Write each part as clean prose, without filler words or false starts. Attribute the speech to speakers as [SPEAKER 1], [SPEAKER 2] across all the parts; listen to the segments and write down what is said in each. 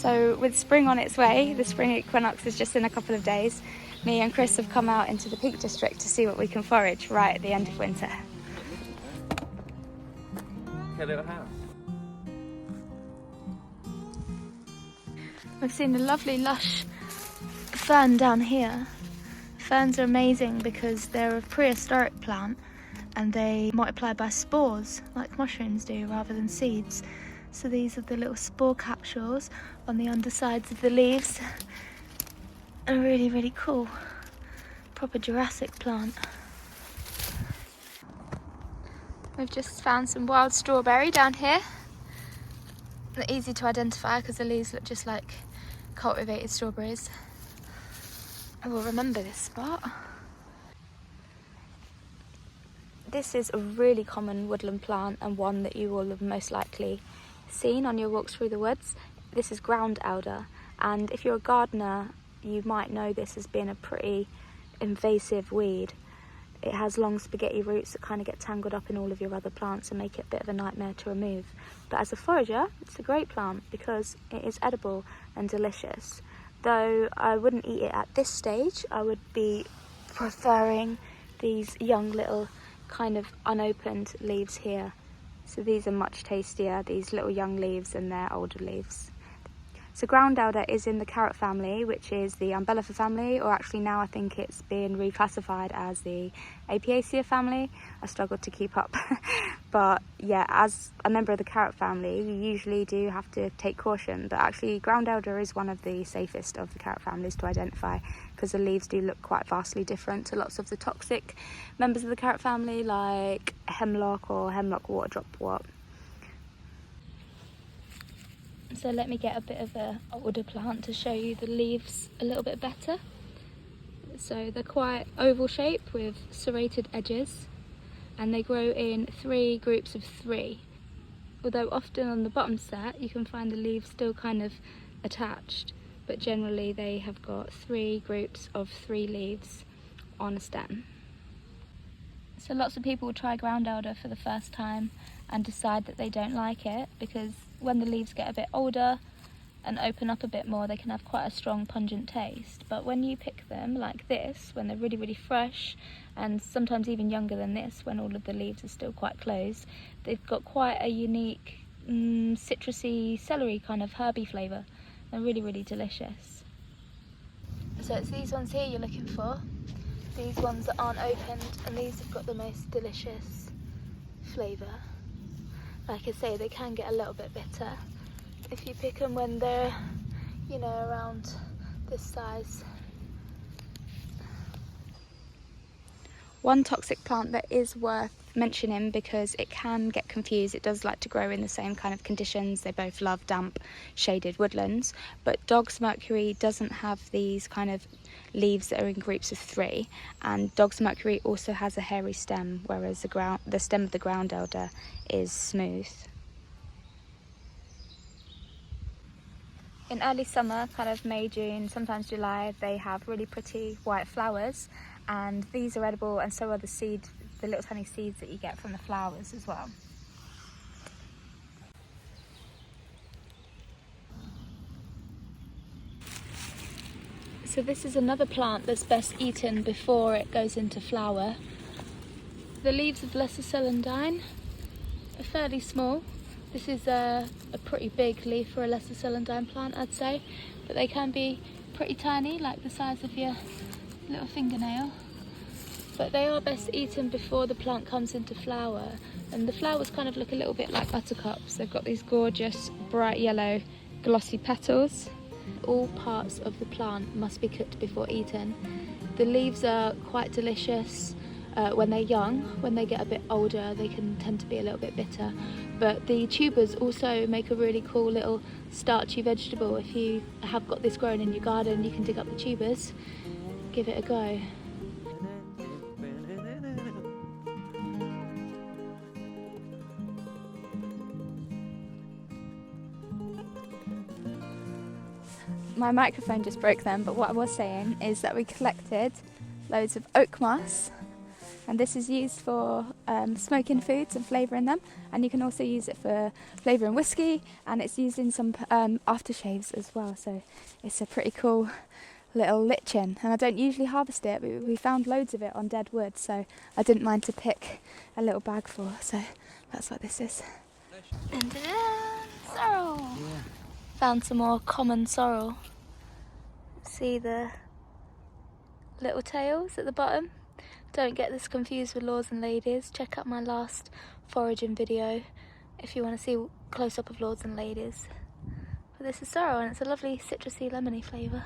[SPEAKER 1] So with spring on its way, the spring equinox is just in a couple of days, me and Chris have come out into the Peak District to see what we can forage right at the end of winter.
[SPEAKER 2] Okay, little house.
[SPEAKER 1] We've seen a lovely lush fern down here. Ferns are amazing because they're a prehistoric plant and they multiply by spores like mushrooms do rather than seeds. So these are the little spore capsules on the undersides of the leaves. A really, really cool, proper Jurassic plant. We've just found some wild strawberry down here. They're easy to identify because the leaves look just like cultivated strawberries. I will remember this spot. This is a really common woodland plant and one that you will have most likely seen on your walks through the woods. This is ground elder, and if you're a gardener you might know this as being a pretty invasive weed. It has long spaghetti roots that kind of get tangled up in all of your other plants and make it a bit of a nightmare to remove. But as a forager, it's a great plant because it is edible and delicious. Though I wouldn't eat it at this stage, I would be preferring these young little kind of unopened leaves here. So these are much tastier, these little young leaves, than their older leaves. So ground elder is in the carrot family, which is the umbellifer family, or actually now I think it's been reclassified as the Apiaceae family. I struggled to keep up. But yeah, as a member of the carrot family, you usually do have to take caution. But actually ground elder is one of the safest of the carrot families to identify because the leaves do look quite vastly different to lots of the toxic members of the carrot family like hemlock or hemlock water dropwort. So let me get a bit of a older plant to show you the leaves a little bit better. So they're quite oval shaped with serrated edges and they grow in 3 groups of 3. Although often on the bottom set you can find the leaves still kind of attached, but generally they have got 3 groups of 3 leaves on a stem. So lots of people will try ground elder for the first time and decide that they don't like it because when the leaves get a bit older and open up a bit more, they can have quite a strong pungent taste. But when you pick them like this, when they're really, really fresh, and sometimes even younger than this, when all of the leaves are still quite closed, they've got quite a unique citrusy, celery kind of herby flavour. They're really, really delicious. So it's these ones here you're looking for. These ones that aren't opened, and these have got the most delicious flavour. Like I say, they can get a little bit bitter if you pick them when they're, you know, around this size. One toxic plant that is worth mentioning because it can get confused, it does like to grow in the same kind of conditions, they both love damp shaded woodlands, but dog's mercury doesn't have these kind of leaves that are in groups of 3, and dog's mercury also has a hairy stem, whereas the stem of the ground elder is smooth. In early summer, kind of May, June, sometimes July, they have really pretty white flowers, and these are edible, and so are the little tiny seeds that you get from the flowers as well. So this is another plant that's best eaten before it goes into flower. The leaves of lesser celandine are fairly small. This is a pretty big leaf for a lesser celandine plant, I'd say, but they can be pretty tiny, like the size of your little fingernail. But they are best eaten before the plant comes into flower, and the flowers kind of look a little bit like buttercups. They've got these gorgeous bright yellow glossy petals. All parts of the plant must be cooked before eaten. The leaves are quite delicious when they're young. When they get a bit older they can tend to be a little bit bitter, but the tubers also make a really cool little starchy vegetable. If you have got this growing in your garden, you can dig up the tubers, give it a go. My microphone just broke then, but what I was saying is that we collected loads of oak moss, and this is used for smoking foods and flavouring them, and you can also use it for flavouring whiskey, and it's used in some aftershaves as well, so it's a pretty cool little lichen, and I don't usually harvest it, but we found loads of it on dead wood, so I didn't mind to pick a little bag full, so that's what this is. And sorrel! Yeah. Found some more common sorrel. See the little tails at the bottom? Don't get this confused with lords and ladies. Check out my last foraging video if you want to see a close-up of lords and ladies. But this is sorrel, and it's a lovely citrusy lemony flavour.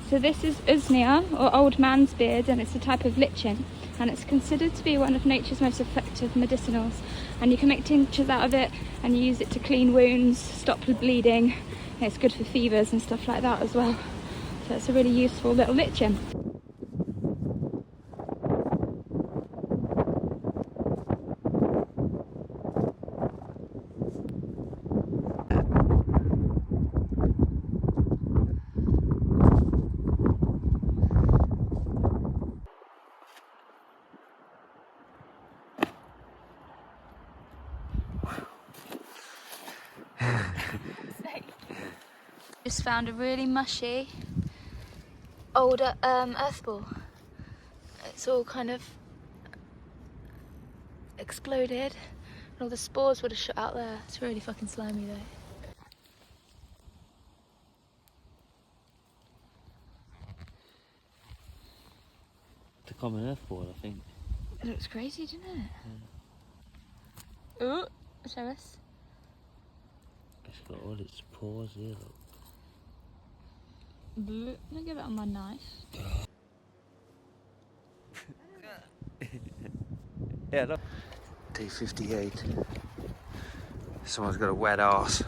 [SPEAKER 1] So this is usnea, or old man's beard, and it's a type of lichen, and it's considered to be one of nature's most effective medicinals, and you can make tinctures out of it and use it to clean wounds, stop the bleeding, and it's good for fevers and stuff like that as well. So it's a really useful little lichen. Just found a really mushy old earth ball. It's all kind of exploded, and all the spores would have shot out there. It's really fucking slimy though.
[SPEAKER 2] The common earth ball, I think.
[SPEAKER 1] It looks crazy, doesn't it? Yeah. Ooh, show us.
[SPEAKER 2] It's got all its pores here, look.
[SPEAKER 1] Let me give it on my knife.
[SPEAKER 2] Yeah, look. Day 58. Someone's got a wet arse.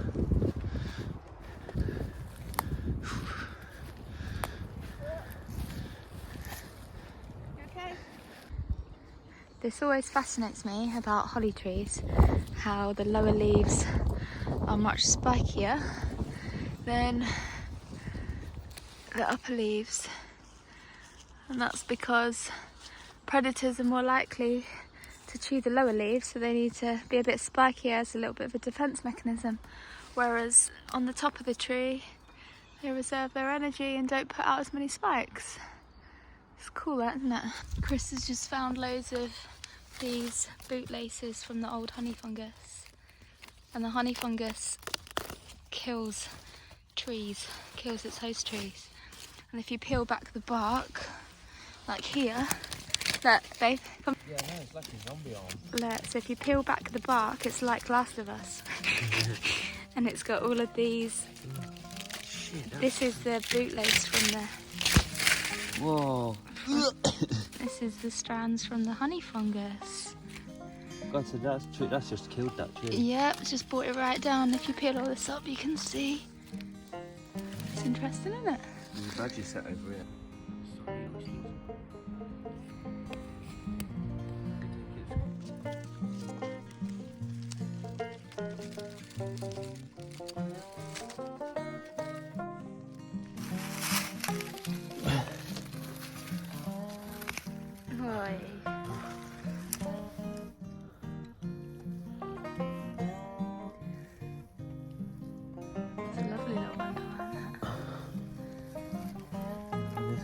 [SPEAKER 1] Okay. This always fascinates me about holly trees, how the lower leaves are much spikier than the upper leaves, and that's because predators are more likely to chew the lower leaves, so they need to be a bit spikier as a little bit of a defense mechanism, whereas on the top of the tree they reserve their energy and don't put out as many spikes. It's cool, that, isn't it? Chris has just found loads of these bootlaces from the old honey fungus, and the honey fungus kills trees, kills its host trees. And if you peel back the bark, like here, look, babe, come.
[SPEAKER 2] Yeah, no, it's like a zombie arm.
[SPEAKER 1] Look, so if you peel back the bark, it's like Last of Us. And it's got all of these.
[SPEAKER 2] Shit,
[SPEAKER 1] this is the bootlace from the...
[SPEAKER 2] Whoa.
[SPEAKER 1] This is the strands from the honey fungus.
[SPEAKER 2] God, so that's true. That's just killed that tree.
[SPEAKER 1] Yep, just brought it right down. If you peel all this up, you can see. It's interesting, isn't it?
[SPEAKER 2] There's a badger set over here.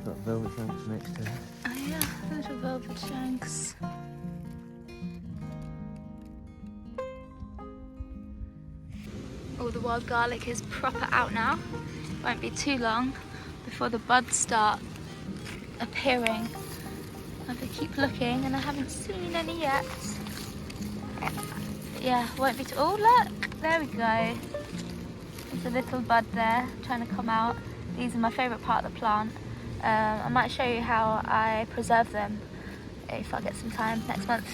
[SPEAKER 2] Got velvet shanks next to it.
[SPEAKER 1] Oh yeah, little velvet shanks. All the wild garlic is proper out now. Won't be too long before the buds start appearing. I have to keep looking, and I haven't seen any yet. Yeah, won't be too... Oh look, there we go. There's a little bud there trying to come out. These are my favourite part of the plant. I might show you how I preserve them if I get some time next month.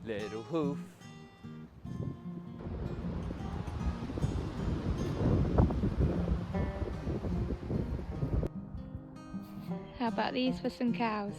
[SPEAKER 2] Little hoof.
[SPEAKER 1] How about these for some cows?